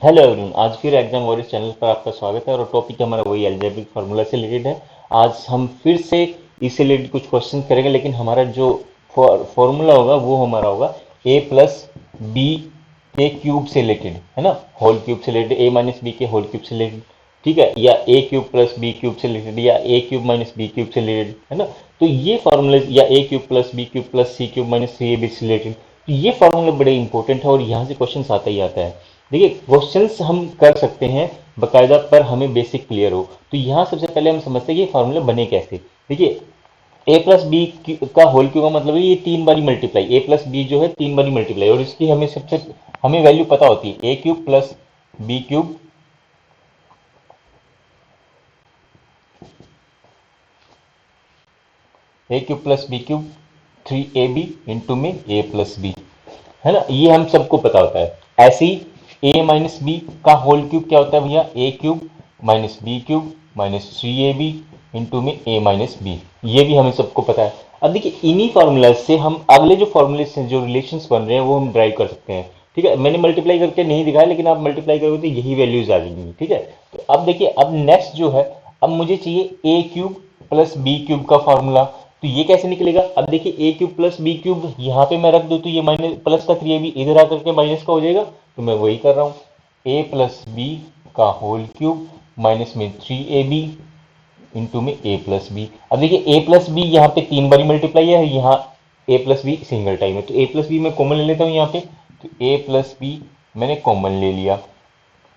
Hello everyone, आज फिर exam warriors channel पर आपका स्वागत है और टॉपिक हमारा वही अलजेब्रिक फार्मूला से रिलेटेड है। आज हम फिर से इससे रिलेटेड कुछ क्वेश्चन करेंगे, लेकिन हमारा जो फॉर्मूला होगा वो हमारा होगा ए प्लस बी के क्यूब से रिलेटेड, है ना। होल क्यूब से रिलेटेड, ए माइनस बी के होल क्यूब से रिलेटेड, ठीक है, या A cube plus B cube से रिलेटेड, या A cube minus B cube से रिलेटेड, है ना। तो ये फार्मूले, या A cube plus B cube plus C cube minus C A B से रिलेटेड, तो ये फार्मूले बड़े इंपॉर्टेंट है और यहाँ से क्वेश्चन आता ही आता है। देखिए, क्वेश्चंस हम कर सकते हैं बकायदा, पर हमें बेसिक क्लियर हो। तो यहाँ सबसे पहले हम समझते हैं कि ये फार्मूले बने कैसे। देखिए, ए प्लस बी का होल क्यूब का मतलब है ये तीन बारी मल्टीप्लाई, ए प्लस बी जो है तीन बारी मल्टीप्लाई, और इसकी हमें वैल्यू पता होती है, ए cube plus B cube, A cube plus B cube 3ab into में ए प्लस बी, है ना। ये हम सबको पता होता है। ऐसे ही ए माइनस बी का होल क्यूब क्या होता है भैया, ए cube minus B cube minus 3ab into में ए माइनस बी, ये भी हमें सबको पता है। अब देखिए, इन्हीं फार्मूला से हम अगले जो फार्मूले से जो रिलेशंस बन रहे हैं वो हम ड्राइव कर सकते हैं। ठीक है, मैंने मल्टीप्लाई करके नहीं दिखाया, लेकिन आप मल्टीप्लाई करोगे तो यही वैल्यूज आ जाएंगी। ठीक है, तो अब देखिए, अब नेक्स्ट जो है, अब मुझे चाहिए ए क्यूब प्लस बी क्यूब का फार्मूला। तो ये कैसे निकलेगा, अब देखिए, ए क्यूब प्लस बी क्यूब यहाँ पे मैं रख दूं तो ये माइनस प्लस का 3ab इधर आकर के माइनस का हो जाएगा। तो मैं वही कर रहा हूँ, ए प्लस बी का होल क्यूब माइनस में 3ab इंटू में ए प्लस बी। अब देखिए, ए प्लस बी यहाँ पे तीन बारी मल्टीप्लाई है, यहाँ ए प्लस बी सिंगल टाइम है, तो ए प्लस बी मैं कॉमन ले लेता हूँ यहाँ पे। तो ए प्लस बी मैंने कॉमन ले लिया,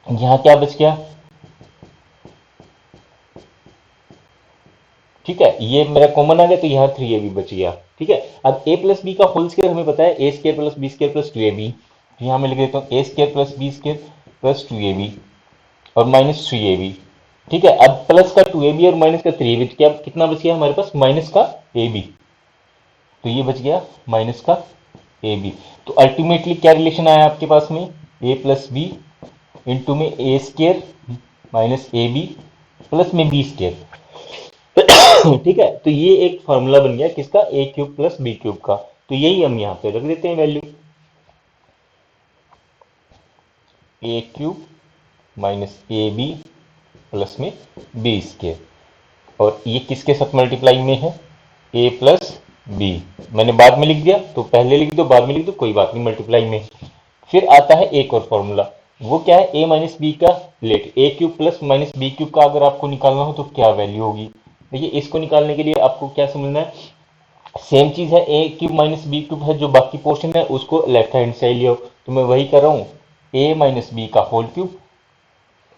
यहाँ क्या बच गया, ठीक है, ये मेरा कॉमन आ गया, तो यहाँ 3ab बच गया। ठीक है, अब a प्लस बी का होल स्केयर हमें पता है, a square plus b square plus 2ab, तो यहाँ मैं लिख देता हूँ a square plus b square plus 2ab और माइनस 3ab। ठीक है, अब प्लस का 2ab और माइनस का 3ab, क्या कितना बच गया हमारे पास, माइनस का ab। तो ये बच गया माइनस का ab। तो अल्टीमेटली क्या रिलेशन आया आपके पास में, a प्लस बी इंटू में a square minus a b plus में बी स्केयर। ठीक है, तो ये एक फॉर्मूला बन गया किसका, a cube plus B cube का। तो यही हम यहाँ पे रख देते हैं value, a cube minus a b plus में बी स्केयर, और ये किसके साथ मल्टीप्लाई में है, ए प्लस बी। मैंने बाद में लिख दिया तो पहले लिख दो, बाद में लिख दो, कोई बात नहीं, मल्टीप्लाई में। फिर आता है एक और फॉर्मूला, वो क्या है, ए माइनस बी का लेट, a cube plus minus B cube का अगर आपको निकालना हो तो क्या वैल्यू होगी। देखिए, इसको निकालने के लिए आपको क्या समझना है, सेम चीज है, ए क्यूब माइनस बी क्यूब है, जो बाकी पोर्शन है उसको लेफ्ट हैंड साइड लियो। तो मैं वही कर रहा हूँ, ए माइनस बी का होल क्यूब,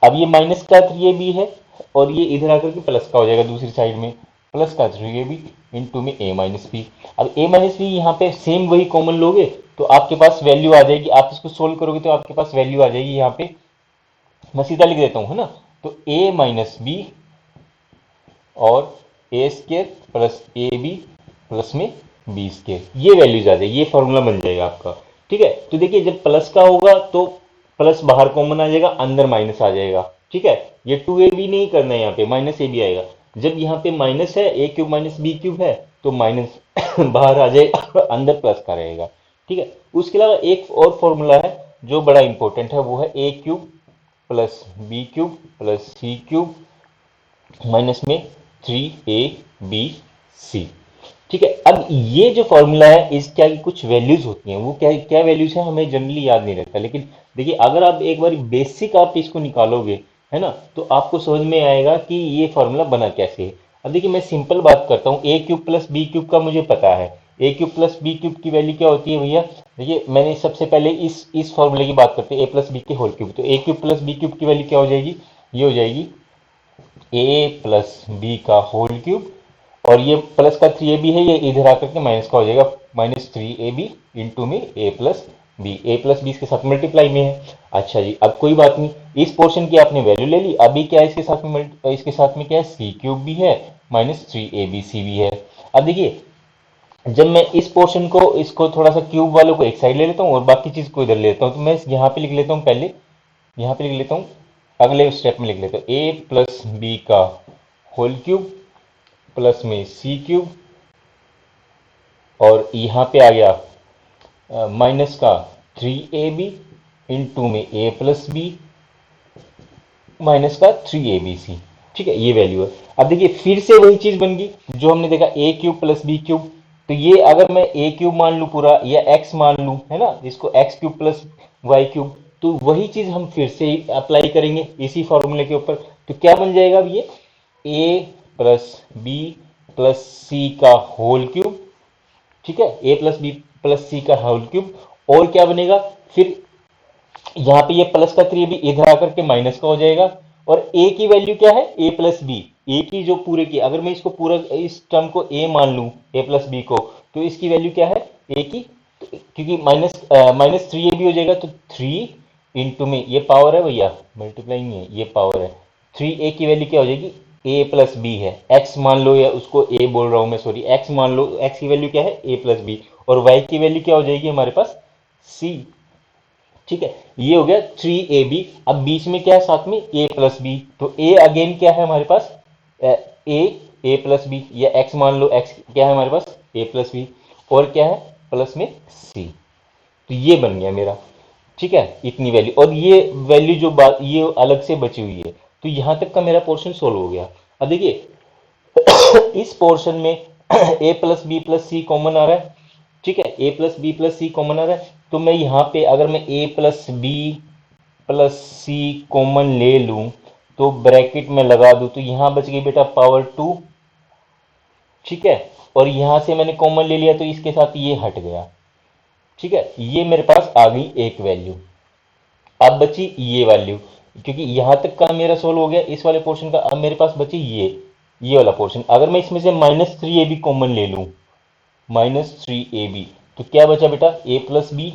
अब ये माइनस का 3ab है और ये इधर आकर के प्लस का हो जाएगा दूसरी साइड में, प्लस का 3ab इंटू में ए माइनस बी। अब ए माइनस बी यहाँ पे सेम वही कॉमन लोगे तो आपके पास वैल्यू आ जाएगी, आप इसको सोल्व करोगे तो आपके पास वैल्यू आ जाएगी यहाँ पे, मैं सीधा लिख देता हूँ, है ना। तो ए माइनस बी और a square plus a b plus में बी स्केयर, ये वैल्यूज आ जाएगी, ये फॉर्मूला बन जाएगा आपका। ठीक है, तो देखिए, जब प्लस का होगा तो प्लस बाहर कॉमन आ जाएगा, अंदर माइनस आ जाएगा। ठीक है, ये 2ab नहीं करना है, यहाँ पे माइनस ए बी आएगा। जब यहाँ पे माइनस है, ए क्यूब माइनस बी क्यूब है, तो माइनस बाहर आ जाएगा, अंदर प्लस का रहेगा। ठीक है, उसके अलावा एक और फॉर्मूला है जो बड़ा इंपॉर्टेंट है, वो है ए cube plus B cube plus सी क्यूब माइनस में 3ab सी। ठीक है, अब ये जो फॉर्मूला है इसका की कुछ वैल्यूज होती हैं, वो क्या क्या वैल्यूज है हमें जनरली याद नहीं रहता, लेकिन देखिए, अगर आप एक बार बेसिक आप इसको निकालोगे, है ना, तो आपको समझ में आएगा कि ये फॉर्मूला बना कैसे है। अब देखिए, मैं सिंपल बात करता हूँ, ए क्यूब प्लस बी क्यूब का मुझे पता है, ए क्यूब प्लस बी क्यूब की वैल्यू क्या होती है भैया। देखिए, मैंने सबसे पहले इस फॉर्मूले की बात करते हैं, ए प्लस बी के होल क्यूब, तो ए क्यूब प्लस बी क्यूब की वैल्यू क्या हो जाएगी, ये हो जाएगी ए प्लस बी का होल क्यूब, और ये प्लस का 3ab है, ये इधर आकर के माइनस का हो जाएगा, माइनस 3ab इंटू में ए प्लस बी इसके साथ मल्टीप्लाई में है। अच्छा जी, अब कोई बात नहीं, इस पोर्शन की आपने वैल्यू ले ली, अभी क्या है इसके साथ में क्या है, सी क्यूब भी है माइनस 3abc भी है। अब देखिए, जब मैं इस पोर्शन को, इसको थोड़ा सा क्यूब वालों को एक साइड ले लेता हूँ और बाकी चीज को इधर ले लेता हूँ, तो मैं यहाँ पे लिख लेता हूँ, पहले यहाँ पे लिख लेता हूँ, अगले स्टेप में लिख लेता हूँ, ए प्लस बी का होल क्यूब प्लस में सी क्यूब, और यहाँ पे आ गया माइनस का 3ab इंटू में ए प्लस बी माइनस का 3abc। ठीक है, ये वैल्यू है। अब देखिए फिर से वही चीज बन गई जो हमने देखा, ए क्यूब प्लस बी क्यूब। तो ये अगर मैं ए क्यूब मान लूँ पूरा या एक्स मान लूँ, है ना, जिसको X cube plus Y cube, तो वही चीज हम फिर से अप्लाई करेंगे इसी फॉर्मूले के ऊपर। तो क्या बन जाएगा अब ये, ए प्लस बी प्लस सी का होल क्यूब। ठीक है, a plus B plus c का होल क्यूब। और क्या बनेगा फिर, यहाँ पे ये प्लस का 3 भी इधर आकर के माइनस का हो जाएगा। और ए की वैल्यू क्या है, ए प्लस बी। ए की जो पूरे की, अगर मैं इसको पूरा इस टर्म को ए मान लूं, ए प्लस बी को, तो इसकी वैल्यू क्या है ए की, क्योंकि माइनस 3ab हो जाएगा, तो 3 इंटू में ये पावर है भैया, मल्टीप्लाई नहीं है, ये पावर है। 3a की वैल्यू क्या हो जाएगी, ए प्लस बी है, एक्स मान लो, या उसको ए बोल रहा हूं मैं, सॉरी, एक्स मान लो, एक्स की वैल्यू क्या है ए प्लस बी। और वाई की वैल्यू क्या हो जाएगी हमारे पास, सी। ठीक है, ये हो गया 3ab। अब बीच में क्या है साथ में, a प्लस बी। तो a अगेन क्या है हमारे पास, ए प्लस बी, या x मान लो, x क्या है हमारे पास a प्लस बी, और क्या है प्लस में c। तो ये बन गया मेरा। ठीक है, इतनी वैल्यू, और ये वैल्यू जो बात ये अलग से बची हुई है। तो यहां तक का मेरा पोर्शन सोल्व हो गया। अब देखिए इस पोर्शन में a plus B plus C common आ रहा है। ठीक है, a plus B plus C common आ रहा है, तो मैं यहाँ पे अगर मैं a plus B plus C common ले लूं, तो ब्रैकेट में लगा दूं, तो यहां बच गई बेटा पावर 2। ठीक है, और यहां से मैंने कॉमन ले लिया, तो इसके साथ ये हट गया। ठीक है, ये मेरे पास आ गई एक वैल्यू। अब बची ये वैल्यू, क्योंकि यहां तक का मेरा सोल्व हो गया इस वाले पोर्शन का। अब मेरे पास बची ये वाला पोर्शन। अगर मैं इसमें से -3ab कॉमन ले लूं, -3ab, तो क्या बचा बेटा, a प्लस बी,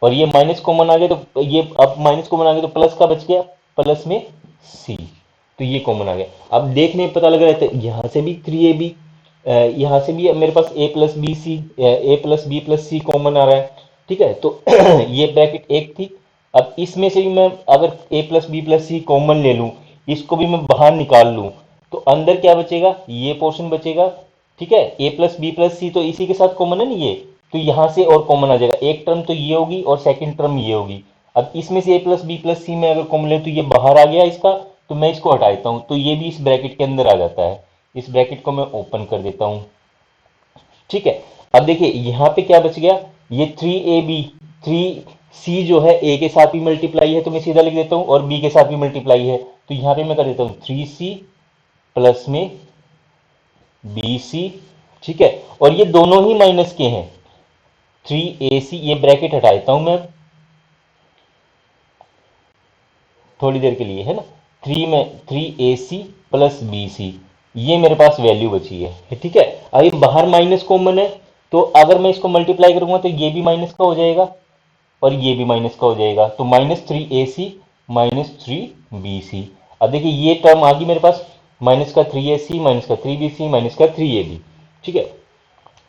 और ये माइनस कॉमन आ गया, तो ये अब माइनस कॉमन आ गया, तो प्लस का बच गया, प्लस में सी। तो ये कॉमन आ गया। अब देखने में पता लग रहा है, तो यहां से भी 3ab, यहां से भी मेरे पास a plus b c, a plus B plus C common आ रहा है। ठीक है, तो ये ब्रैकेट एक थी। अब इसमें से भी मैं अगर a plus B plus C common ले लूं, इसको भी मैं बाहर निकाल लूं, तो अंदर क्या बचेगा, ये पोर्शन बचेगा। ठीक है, ए प्लस बी प्लस सी तो इसी के साथ कॉमन है ना ये, तो यहां से और कॉमन आ जाएगा। एक टर्म तो ये होगी और सेकंड टर्म ये होगी। अब इसमें से ए प्लस बी प्लस सी में अगर कॉमन ले, तो ये बाहर आ गया इसका, तो मैं इसको हटा देता हूं, तो ये भी इस ब्रैकेट के अंदर आ जाता है। इस ब्रैकेट को मैं ओपन कर देता हूं। ठीक है, अब देखिए यहाँ पे क्या बच गया, ये 3ab, 3c जो है a के साथ भी मल्टीप्लाई है, तो मैं सीधा लिख देता हूं, और b के साथ भी मल्टीप्लाई है, तो यहाँ पे मैं कर देता हूं 3c प्लस में bc। ठीक है, और ये दोनों ही माइनस के हैं, 3ac, ये ब्रैकेट हटा देता हूं मैं थोड़ी देर के लिए, है ना। 3ac प्लस bc, ये मेरे पास वैल्यू बची है। ठीक है, अब ये बाहर माइनस कॉमन है, तो अगर मैं इसको मल्टीप्लाई करूंगा, तो ये भी माइनस का हो जाएगा और ये भी माइनस का हो जाएगा, तो -3ac -3bc। अब देखिए ये टर्म आ गई मेरे पास, माइनस का 3ac माइनस का 3bc माइनस का 3ab। ठीक है,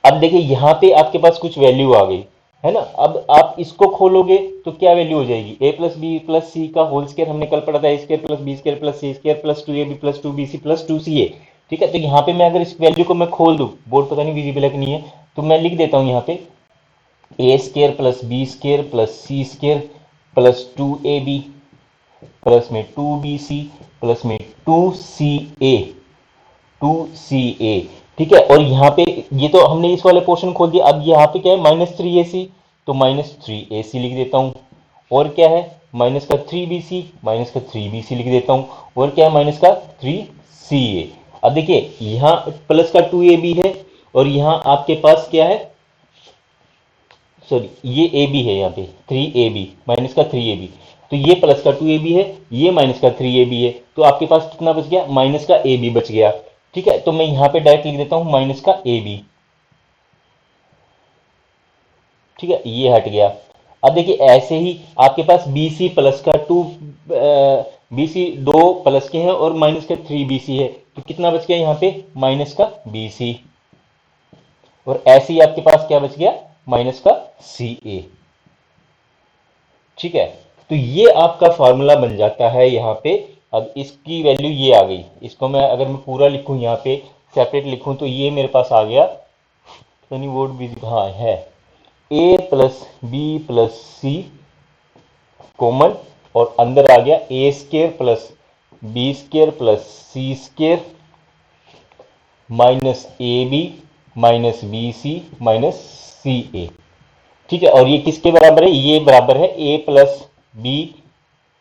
अब देखिए यहाँ पे आपके पास कुछ वैल्यू आ गई, है ना। अब आप इसको खोलोगे तो क्या वैल्यू हो जाएगी, a plus B plus c का होल स्क्वायर, हमने कल पढ़ा था, a square plus b square plus c square plus 2ab plus 2bc plus 2ca। ठीक है, तो यहाँ पे मैं अगर इस वैल्यू को मैं खोल दूं, बोर्ड पता नहीं विजिबल है कि नहीं है, तो मैं लिख देता हूँ यहाँ पे a square plus b square plus c square plus 2ab plus में 2bc प्लस में 2ca, 2ca। ठीक है, और यहाँ पे ये तो हमने इस वाले पोर्शन खोल दिया। अब यहाँ पे क्या है, -3ac, तो -3ac लिख देता हूँ। और क्या है, माइनस का 3bc, माइनस का 3bc लिख देता हूँ। और क्या है, माइनस का 3ca। अब देखिए यहाँ प्लस का 2ab है, और यहाँ आपके पास क्या है, सॉरी, ये ab है, यहाँ पे 3ab, माइनस का 3ab, तो ये प्लस का 2ab है, ये माइनस का 3ab है, तो आपके पास कितना बच गया, माइनस का ab बच गया। ठीक है, तो मैं यहां पे डायरेक्ट लिख देता हूं माइनस का ab। ठीक है, ये हट गया। अब देखिए ऐसे ही आपके पास bc प्लस का 2, bc दो प्लस के हैं और माइनस का 3bc है, तो कितना बच गया यहाँ पे, माइनस का bc। और ऐसे ही आपके पास क्या बच गया, माइनस का ca। ठीक है, तो ये आपका फॉर्मूला बन जाता है यहाँ पे। अब इसकी वैल्यू ये आ गई, इसको मैं अगर मैं पूरा लिखूं यहाँ पे, सेपरेट लिखूं, तो ये मेरे पास आ गया, यानी वोट भी, हाँ है, a plus B plus C common, और अंदर आ गया a square plus b square plus c square minus a b minus b c minus C a. ठीक है, और ये किसके बराबर है? ये बराबर है a plus b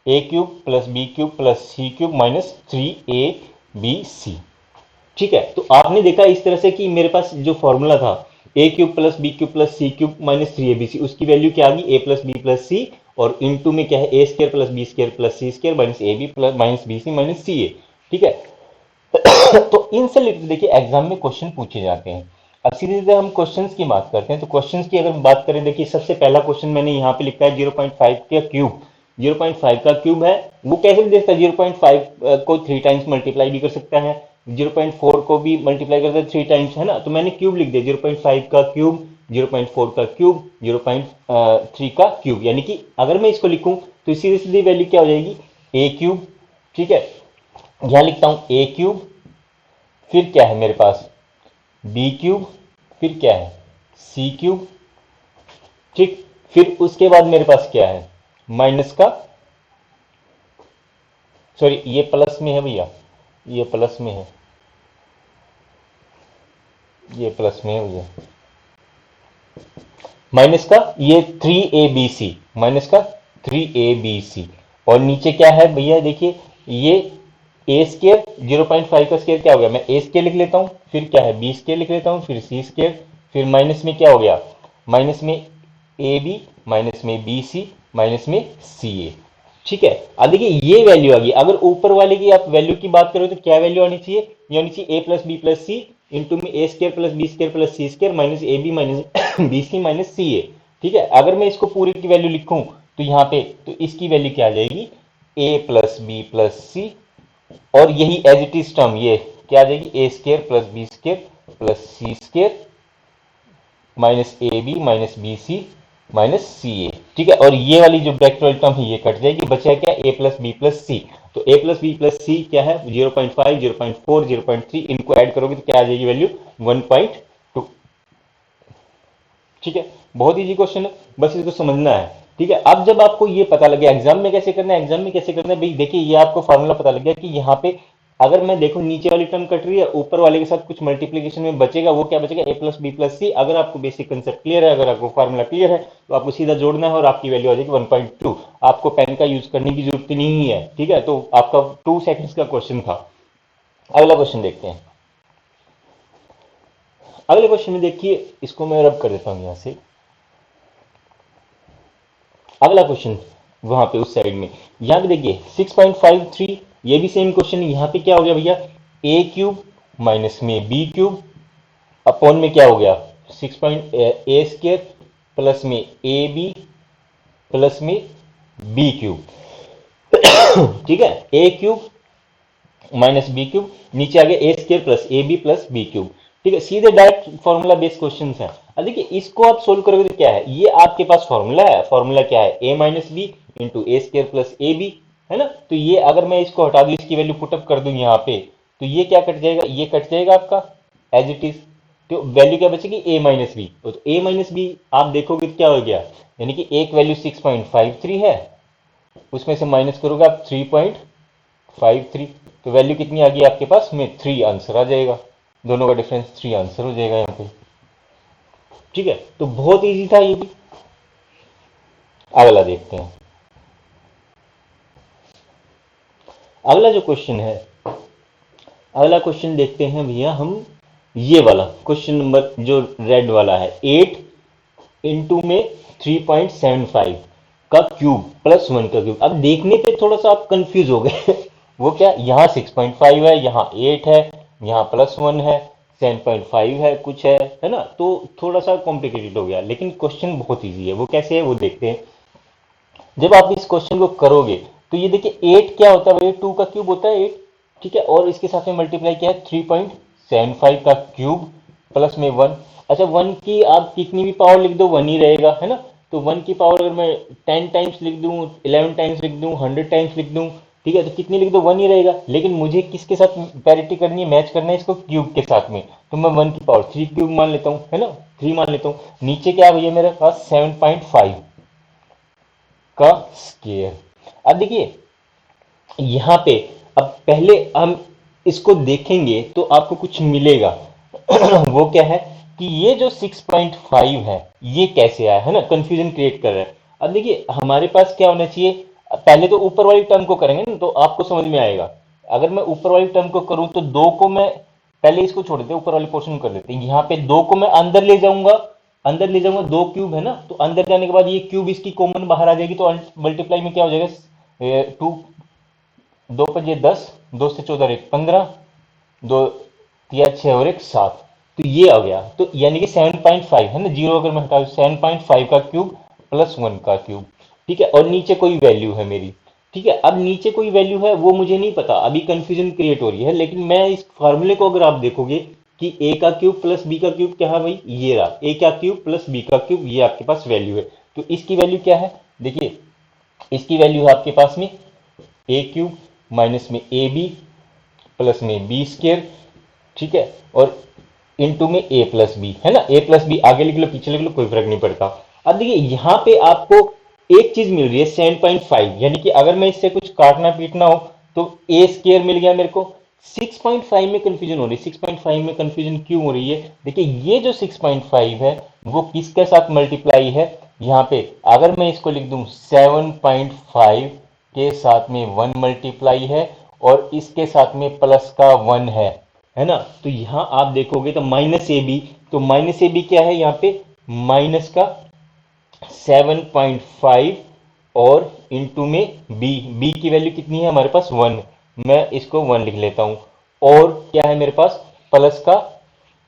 a cube plus B cube plus C cube minus 3ab ठीक है, तो आपने देखा इस तरह से कि मेरे पास जो फॉर्मूला था a cube plus B cube plus C cube minus 3abc, उसकी वैल्यू क्या आ गई? A plus B plus c, और इनटू में क्या है? A square plus b square plus c square minus a b plus minus b c minus C a. ठीक है, तो इनसे रिलेटेड देखिए एग्जाम में क्वेश्चन पूछे जाते हैं। अब सीधे सीधे हम क्वेश्चंस की बात करते हैं, तो क्वेश्चंस की अगर बात करें, देखिए सबसे पहला क्वेश्चन मैंने यहाँ पे लिखा है 0.5 का क्यूब। 0.5 का क्यूब है, वो कैसे भी देखता है? 0.5 को 3 टाइम्स मल्टीप्लाई भी कर सकता है, 0.4 को भी मल्टीप्लाई करता है 3 टाइम्स, है ना? तो मैंने क्यूब लिख दिया, 0.5 का क्यूब, 0.4 का क्यूब, 0.3 का क्यूब, यानी कि अगर मैं इसको लिखूं तो सीधे सीधी वैल्यू क्या हो जाएगी? ए क्यूब। ठीक है, यहां लिखता हूं ए क्यूब, फिर क्या है मेरे पास? बी क्यूब, फिर क्या है? सी क्यूब। ठीक, फिर उसके बाद मेरे पास क्या है? माइनस का, सॉरी ये प्लस में है भैया, ये प्लस में है, ये प्लस में है भैया, माइनस का ये 3abc, माइनस का 3abc, और नीचे क्या है भैया? देखिए ये ए स्केयर, 0.5 का स्केयर क्या हो गया? मैं ए स्केयर लिख लेता हूं, फिर क्या है? बी स्केयर लिख लेता हूं, फिर सी स्केयर, फिर माइनस में क्या हो गया? माइनस में ए बी, माइनस में बी सी, माइनस में सी ए। ठीक है, अब देखिए ये वैल्यू आ गई। अगर ऊपर वाले की आप वैल्यू की बात करो तो क्या वैल्यू आनी चाहिए? ये आनी चाहिए a plus B plus c into में a square plus b square plus c square minus a b minus b c minus C a. ठीक है, अगर मैं इसको पूरी की वैल्यू लिखूं तो यहाँ पे तो इसकी वैल्यू क्या आ जाएगी? A plus B plus c, और यही एज इट इज टर्म ये क्या आ जाएगी? A square plus b square plus c square minus a b minus b c minus C a. ठीक है, और ये वाली जो ब्रैकेट वाली टर्म है ये कट जाएगी, बचा क्या? ए प्लस बी प्लस सी। तो ए प्लस बी प्लस सी क्या है? 0.5 0.4 0.3, इनको ऐड करोगे तो क्या आ जाएगी वैल्यू? 1.2। ठीक है, बहुत इजी क्वेश्चन है, बस इसको समझना है। ठीक है, अब जब आपको ये पता लगे एग्जाम में कैसे करना है, एग्जाम में कैसे करना है भाई, देखिए ये आपको फॉर्मूला पता लग गया कि यहाँ पे अगर मैं देखो नीचे वाली टर्म कट रही है, ऊपर वाले के साथ कुछ मल्टीप्लीकेशन में बचेगा, वो क्या बचेगा? ए प्लस बी प्लस सी। अगर आपको बेसिक कंसेप्ट क्लियर है, अगर आपको फार्मूला क्लियर है, तो आपको सीधा जोड़ना है और आपकी वैल्यू आ जाएगी 1.2। आपको पेन का यूज करने की जरूरत नहीं है। ठीक है, तो आपका 2 सेकंड्स का क्वेश्चन था। अगला क्वेश्चन देखते हैं। अगले क्वेश्चन में देखिए, इसको मैं रब कर देता हूं यहां से। अगला क्वेश्चन वहां पे उस साइड में, यहां पे देखिए 6.53, ये भी सेम क्वेश्चन। यहां पे क्या हो गया भैया? ए क्यूब माइनस में बी क्यूब अपॉन में क्या हो गया? 6 स्केयर प्लस में ए बी प्लस में बी क्यूब। ठीक है, ए क्यूब माइनस बी क्यूब, नीचे आ गया a square plus a b plus B cube. ठीक है, सीधे डायरेक्ट फॉर्मूला बेस्ड क्वेश्चन है। अब देखिए इसको आप सोल्व करोगे तो क्या है? ये आपके पास फॉर्मूला है, फॉर्मूला क्या है? A minus b into a square plus a b, है ना? तो ये अगर मैं इसको हटा दूं, इसकी वैल्यू पुटअप कर दूं यहाँ पे, तो ये क्या कट जाएगा? ये कट जाएगा आपका एज इट इज। तो वैल्यू क्या बचेगी? ए माइनस बी। तो ए माइनस बी आप देखोगे तो क्या हो गया? यानी कि एक वैल्यू 6.53 है, उसमें से माइनस करोगे आप 3.53, तो वैल्यू कितनी आ गई आपके पास में? 3 आंसर आ जाएगा। दोनों का डिफरेंस 3 आंसर हो जाएगा यहाँ पे। ठीक है, तो बहुत इजी था ये भी। अगला देखते हैं। अगला जो क्वेश्चन है, अगला क्वेश्चन देखते हैं भैया हम, ये वाला क्वेश्चन नंबर जो रेड वाला है, 8 इंटू में 3.75 का क्यूब प्लस 1 का क्यूब। अब देखने पे थोड़ा सा आप कंफ्यूज हो गए। वो क्या? यहाँ 6.5 है, यहाँ 8 है, यहाँ +1 है, 7.5 है, कुछ है ना? तो थोड़ा सा कॉम्प्लिकेटेड हो गया, लेकिन क्वेश्चन बहुत इजी है। वो कैसे है वो देखते हैं। जब आप इस क्वेश्चन को करोगे तो ये देखिए 8 क्या होता है भाई? 2 का क्यूब होता है 8। ठीक है, और इसके साथ में मल्टीप्लाई किया है 3.75 का क्यूब प्लस में 1। अच्छा, 1 की आप कितनी भी पावर लिख दो 1 ही रहेगा, है ना? तो 1 की पावर अगर मैं 10 टाइम्स लिख दूं, 11 टाइम्स लिख दूं, 100 टाइम्स लिख दूं, ठीक है, तो कितनी लिख दो 1 ही रहेगा। लेकिन मुझे किसके साथ पैरिटी करनी है, मैच करना है इसको क्यूब के साथ में, तो मैं 1 की पावर 3 क्यूब मान लेता हूँ, है ना? 3 मान लेता हूँ। नीचे क्या भैया मेरे पास? 7.5 का स्केयर। अब देखिए यहां पे, अब पहले हम इसको देखेंगे तो आपको कुछ मिलेगा। वो क्या है कि ये जो 6.5 है ये कैसे आया है ना, कंफ्यूजन क्रिएट कर रहा है। अब देखिए हमारे पास क्या होना चाहिए, पहले तो ऊपर वाली टर्म को करेंगे ना तो आपको समझ में आएगा। अगर मैं ऊपर वाली टर्म को करूं तो दो को मैं, पहले इसको छोड़ देते हैं, ऊपर वाले पोर्शन को कर देते हैं। यहाँ पे दो को मैं अंदर ले जाऊंगा, अंदर ले जाऊंगा, दो क्यूब है ना, तो अंदर जाने के बाद ये क्यूब इसकी कॉमन बाहर आ जाएगी, तो मल्टीप्लाई में क्या हो जाएगा, टू, दो पंजे 10, 2 से 14 और 1 15, दो तिया 6 और 1 7, तो ये आ गया। तो यानी कि 7.5 है ना, जीरो अगर मैं हटा 7.5 का क्यूब प्लस 1 का क्यूब। ठीक है, और नीचे कोई वैल्यू है मेरी। ठीक है, अब नीचे कोई वैल्यू है वो मुझे नहीं पता, अभी कंफ्यूजन क्रिएट हो रही है। लेकिन मैं इस फॉर्मूले को अगर आप देखोगे कि ए का क्यूब प्लस बी का क्यूब क्या है भाई, ये रहा ए का क्यूब प्लस बी का क्यूब, ये आपके पास वैल्यू है। तो इसकी वैल्यू क्या है, देखिए इसकी वैल्यू है आपके पास में ए क्यूब माइनस में ए बी प्लस में बी स्केयर। ठीक है, और इनटू में ए प्लस बी, है ना, ए प्लस बी आगे लिख लो पीछे लिख लो कोई फर्क नहीं पड़ता। अब देखिए यहां पे आपको एक चीज मिल रही है 7.5, यानी कि अगर मैं इससे कुछ काटना पीटना हो तो ए स्केयर मिल गया मेरे को। 6.5 में कंफ्यूजन हो रही है, 6.5 में कंफ्यूजन क्यों हो रही है, देखिए ये जो 6.5 है वो किसके साथ मल्टीप्लाई है, यहाँ पे अगर मैं इसको लिख दूं 7.5 के साथ में 1 मल्टीप्लाई है और इसके साथ में प्लस का 1 है ना। तो यहां आप देखोगे तो माइनस ए बी, तो माइनस ए बी क्या है यहाँ पे, माइनस का 7.5 और इंटू में बी, बी की वैल्यू कितनी है हमारे पास 1, मैं इसको 1 लिख लेता हूं। और क्या है मेरे पास, प्लस का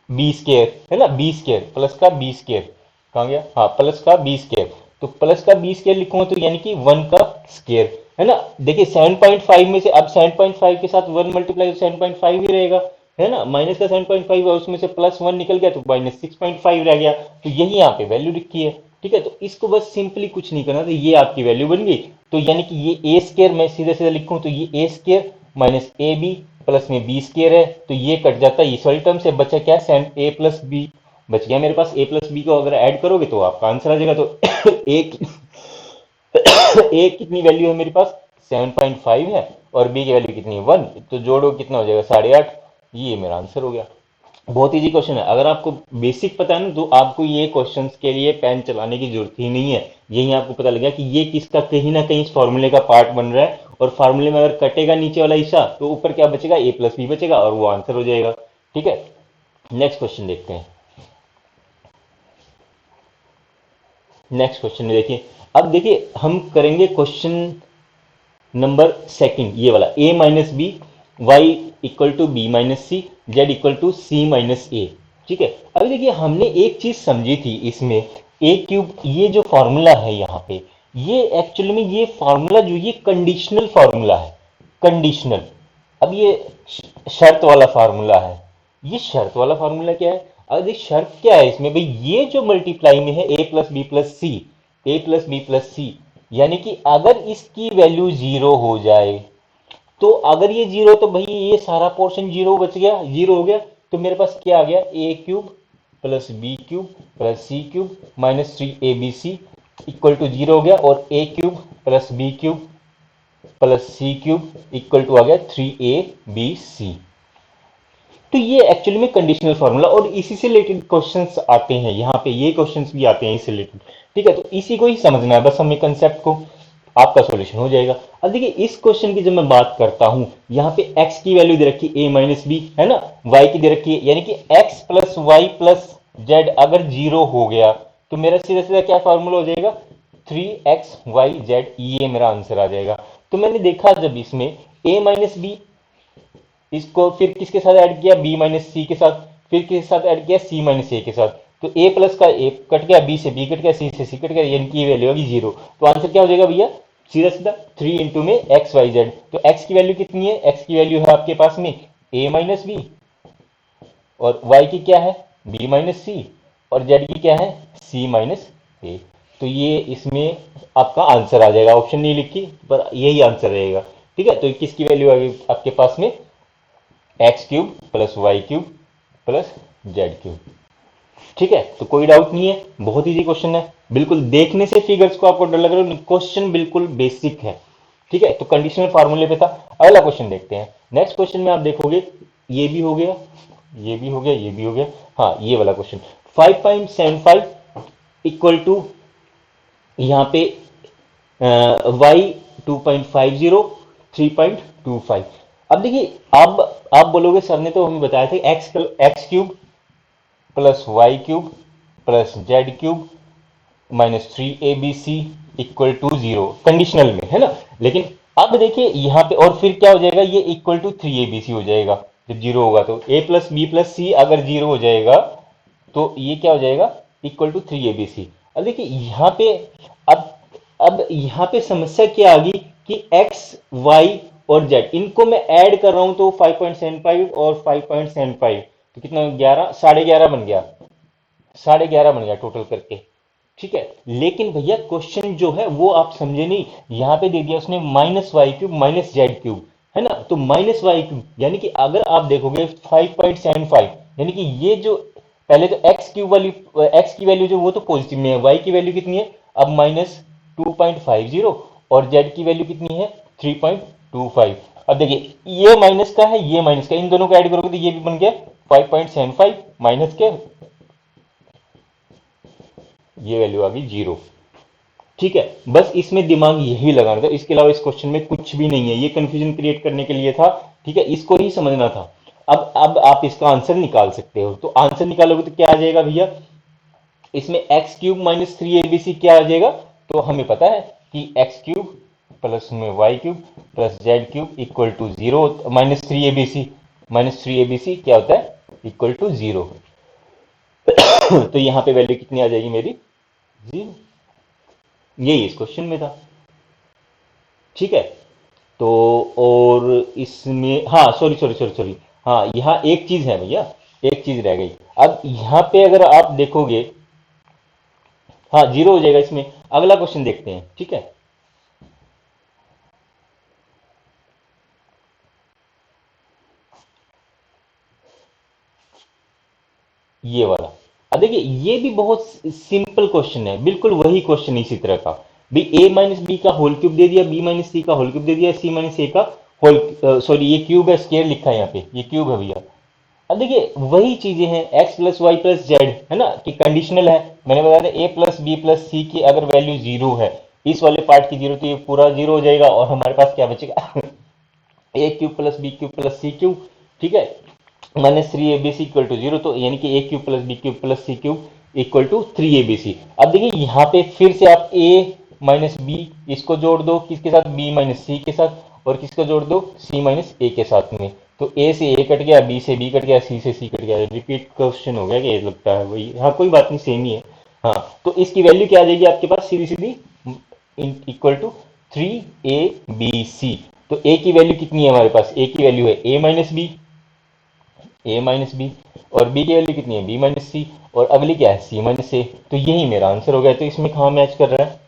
बी स्केयर, है ना, बी स्केयर प्लस का बी स्केयर, कहाँ गया, हाँ प्लस का बी स्केयर। तो प्लस का बी स्केयर लिखूंगा तो यानी कि 1 का स्केयर, है ना। देखिए 7.5 में से अब 7.5 के साथ 1 मल्टीप्लाई तो 7.5 ही रहेगा, है ना, माइनस का 7.5 है उसमें से प्लस 1 निकल गया तो माइनस 6.5 रह गया, तो यही यहाँ पे वैल्यू लिखी है। ठीक है, तो इसको बस सिंपली कुछ नहीं करना, तो ये आपकी वैल्यू बन गई। तो यानी कि ये ए स्केयर मैं सीधे सीधे लिखूं तो ये a square minus a b plus में बी स्केयर है, तो ये कट जाता है इस वाली टर्म से, बचा क्या, ए प्लस बी बच गया मेरे पास। ए प्लस बी को अगर ऐड करोगे तो आपका आंसर आ जाएगा। तो ए ए कितनी वैल्यू है मेरे पास, 7.5 है, और बी की वैल्यू कितनी है 1, तो जोड़ो कितना हो जाएगा 8.5, ये मेरा आंसर हो गया। बहुत इजी क्वेश्चन है, अगर आपको बेसिक पता है ना तो आपको ये क्वेश्चंस के लिए पेन चलाने की जरूरत ही नहीं है। यही आपको पता लगा कि ये किसका कहीं ना कहीं इस फॉर्मूले का पार्ट बन रहा है, और फार्मूले में अगर कटेगा नीचे वाला हिस्सा तो ऊपर क्या बचेगा, ए प्लस बी बचेगा और वो आंसर हो जाएगा। ठीक है, नेक्स्ट क्वेश्चन देखते हैं। नेक्स्ट क्वेश्चन में देखिए, अब देखिए हम करेंगे क्वेश्चन नंबर सेकंड, ये वाला a minus b y equal to b minus c z equal to c minus a. ठीक है, अभी देखिए हमने एक चीज समझी थी इसमें, ए क्यूब ये जो फॉर्मूला है यहाँ पे, ये एक्चुअली में ये फॉर्मूला जो ये कंडीशनल फॉर्मूला है, कंडीशनल। अब ये शर्त वाला फार्मूला है, ये शर्त वाला फार्मूला क्या है, अब देख शर्त क्या है इसमें भाई, ये जो मल्टीप्लाई में है a plus B plus C, a plus B plus सी, यानी कि अगर इसकी वैल्यू जीरो हो जाए, तो अगर ये जीरो तो भाई ये सारा पोर्शन जीरो बच गया, जीरो हो गया, तो मेरे पास क्या आ गया, a cube plus B cube plus C cube minus 3 ABC equal to zero हो गया, और a cube plus B cube plus C cube equal to आ गया 3ABC। तो ये एक्चुअली में कंडीशनल फॉर्मूला, और इसी से रिलेटेड क्वेश्चंस आते हैं यहाँ पे, ये क्वेश्चंस भी आते हैं इससे रिलेटेड। ठीक है, तो इसी को ही समझना है बस हमें कंसेप्ट को, आपका सॉल्यूशन हो जाएगा। अब देखिए इस क्वेश्चन की जब मैं बात करता हूं, यहाँ पे x की वैल्यू दे रखी है a माइनस बी, है ना, y की दे रखी है, यानी कि x plus Y plus Z अगर जीरो हो गया तो मेरा सीधा सीधा क्या फॉर्मूला हो जाएगा, 3xyz, ये मेरा आंसर आ जाएगा। तो मैंने देखा जब इसमें a माइनस बी, इसको फिर किसके साथ ऐड किया, b माइनस सी के साथ, फिर किसके साथ ऐड किया, c माइनस ए के साथ, तो a प्लस का a कट गया, b से b कट गया, c से c कट गया, यानी कि वैल्यू होगी जीरो। तो आंसर क्या हो जाएगा भैया, सीधा सीधा 3 इंटू में एक्स वाई जेड। तो x की वैल्यू कितनी है, x की वैल्यू है आपके पास में a माइनस बी, और y की क्या है b माइनस सी, और z की क्या है c माइनस ए। तो ये इसमें आपका आंसर आ जाएगा, ऑप्शन नहीं लिखी पर यही आंसर रहेगा। ठीक है, तो किसकी वैल्यू आ गई आपके पास में, X cube plus Y cube plus Z cube. ठीक है, तो कोई डाउट नहीं है, बहुत इजी क्वेश्चन है, बिल्कुल देखने से फिगर्स को आपको डर लग रहा है, क्वेश्चन बिल्कुल बेसिक है। ठीक है, तो कंडीशनल फार्मूले पे था। अगला क्वेश्चन देखते हैं। नेक्स्ट क्वेश्चन में आप देखोगे ये भी हो गया, ये भी हो गया, ये भी हो गया। हाँ, ये वाला क्वेश्चन 5.75 इक्वल टू यहाँ पे वाई 2.50 3.25। अब देखिए, अब आप बोलोगे सर ने तो हमें बताया था X cube plus Y cube plus Z cube minus 3 ABC equal to 0 conditional में, है ना। लेकिन अब देखिए यहाँ पे, और फिर क्या हो जाएगा, ये इक्वल टू 3 ABC हो जाएगा जब 0 होगा। तो a प्लस बी प्लस सी अगर 0 हो जाएगा तो ये क्या हो जाएगा, इक्वल टू 3 ABC। अब देखिए यहाँ पे, अब अब यहाँ पे समस्या क्या आ गई कि x y और z इनको मैं ऐड कर रहा हूं तो 5.75 और 5.75, तो कितना 11, 11.5 बन गया, 11.5 बन गया टोटल करके। ठीक है, लेकिन भैया क्वेश्चन जो है वो आप समझे नहीं। यहां पे दे दिया उसने minus Y cube minus Z cube, है ना। तो माइनस वाई क्यूब यानी कि अगर आप देखोगे 5.75, यानी कि ये जो पहले तो एक्स क्यूब वाली, एक्स की वैल्यू जो वो तो पॉजिटिव में है, वाई की वैल्यू कितनी है अब -2.50, और जेड की वैल्यू कितनी है 3.25। अब देखिए ये माइनस का है, ये माइनस का, इन दोनों को ऐड करोगे तो ये भी बन गया 5.75 माइनस के, ये वैल्यू आ गई 0। ठीक है, बस इसमें दिमाग यही लगाना था, इसके अलावा इस क्वेश्चन में कुछ भी नहीं है, ये कंफ्यूजन क्रिएट करने के लिए था। ठीक है, इसको ही समझना था। अब आप इसका आंसर निकाल सकते हो, तो आंसर निकालोगे तो क्या आ जाएगा भैया, इसमें एक्स क्यूब माइनस 3 ABC क्या आ जाएगा, तो हमें पता है कि एक्स क्यूब प्लस में Y cube plus Z cube equal to 0, -3 ABC, -3 ABC क्या होता है, इक्वल टू 0। तो यहां पे वैल्यू कितनी आ जाएगी मेरी, 0। यही इस क्वेश्चन में था। ठीक है, तो और इसमें, हाँ सॉरी सॉरी सॉरी सॉरी, हाँ यहाँ एक चीज है भैया, एक चीज रह गई। अब यहाँ पे अगर आप देखोगे, हाँ 0 हो जाएगा इसमें। अगला क्वेश्चन देखते हैं, ठीक है। ये वाला, अब देखिए ये भी बहुत सिंपल क्वेश्चन है, बिल्कुल वही क्वेश्चन इसी तरह का। भी a माइनस बी का होल क्यूब दे दिया, b माइनस सी का होल क्यूब दे दिया, c माइनस ए का होल, सॉरी ये क्यूब है, स्केयर लिखा है यहाँ पे, ये क्यूब है भैया। अब देखिए वही चीजें हैं, x plus Y plus Z, है ना, कि कंडीशनल है। मैंने बताया था a plus B plus C की अगर वैल्यू 0 है, इस वाले पार्ट की 0, तो ये पूरा 0 हो जाएगा, और हमारे पास क्या बचेगा a cube plus B cube plus C cube. ठीक है, -3 ABC इक्वल टू 0, तो यानी कि a cube plus B cube plus C cube equal to 3 ABC। अब देखिए यहाँ पे फिर से आप a माइनस बी इसको जोड़ दो किसके साथ, b माइनस सी के साथ, और किसको जोड़ दो, c माइनस ए के साथ में। तो a से a कट गया, b से b कट गया, c से c कट गया। रिपीट क्वेश्चन हो गया कि ये लगता है वही, हाँ कोई बात नहीं, सेम ही है। हाँ, तो इसकी वैल्यू क्या आ जाएगी आपके पास, सीधी सीधी इक्वल टू 3 ABC। तो a की वैल्यू कितनी है हमारे पास, a की वैल्यू है a minus B, A minus B, और बी की वैल्यू कितनी है बी माइनस सी, और अगली क्या है सी माइनस ए। तो यही मेरा आंसर हो गया। तो इसमें कहाँ मैच कर रहा है,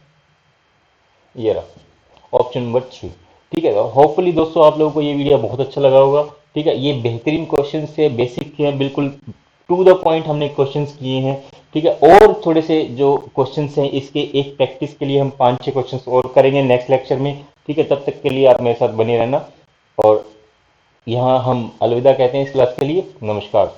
ये रहा ऑप्शन नंबर 3। ठीक है, होपफुली दोस्तों आप लोगों को ये वीडियो बहुत अच्छा लगा होगा। ठीक है, ये बेहतरीन क्वेश्चन है, बेसिक है, बिल्कुल टू द पॉइंट हमने क्वेश्चंस किए हैं। ठीक है, और थोड़े से जो क्वेश्चंस हैं इसके एक प्रैक्टिस के लिए हम 5-6 क्वेश्चंस और करेंगे नेक्स्ट लेक्चर में। ठीक है, तब तक के लिए आप मेरे साथ बने रहना, और यहाँ हम अलविदा कहते हैं इस क्लास के लिए। नमस्कार।